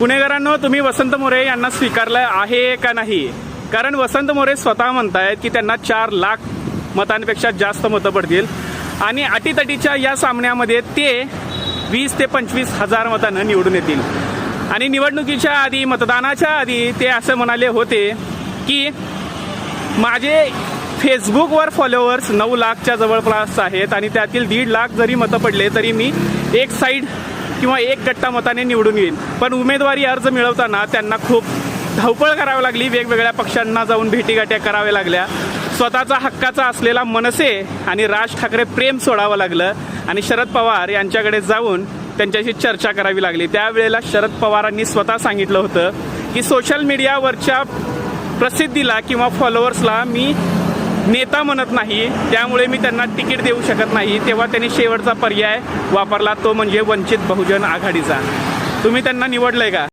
पुणेकरांनो, तुम्ही वसंत मोरे यांना स्वीकारलं आहे का नाही? कारण वसंत मोरे स्वतः म्हणतायत की त्यांना 4 लाख मतांपेक्षा जास्त मतं पडतील आणि अटीतटीच्या या सामन्यामध्ये ते 20 ते 25 हजार मतांना निवडून येतील. आणि निवडणुकीच्या आधी, मतदानाच्या आधी ते असं म्हणाले होते की माझे फेसबुकवर फॉलोअर्स 9 लाखच्या जवळपास आहेत आणि त्यातील 1.5 लाख जरी मतं पडले तरी मी एक साईड किंवा एक गट्टा मताने निवडून येईन. पण उमेदवारी अर्ज मिळवताना त्यांना खूप धावपळ करावी लागली, वेगवेगळ्या पक्षांना जाऊन भेटीगाठ्या कराव्या लागल्या, स्वतःचा हक्काचा असलेला मनसे आणि राज ठाकरे प्रेम सोडावं लागलं आणि शरद पवार यांच्याकडे जाऊन त्यांच्याशी चर्चा करावी लागली. त्यावेळेला शरद पवारांनी स्वतः सांगितलं होतं की सोशल मीडियावरच्या प्रसिद्धीला किंवा फॉलोअर्सला मी नेता म्हणत नाही, त्यामुळे मी त्यांना तिकीट देऊ शकत नाही. तेव्हा त्यांनी शेवटचा पर्याय वापरला, तो म्हणजे वंचित बहुजन आघाडीचा. तुम्ही त्यांना निवडलंय का?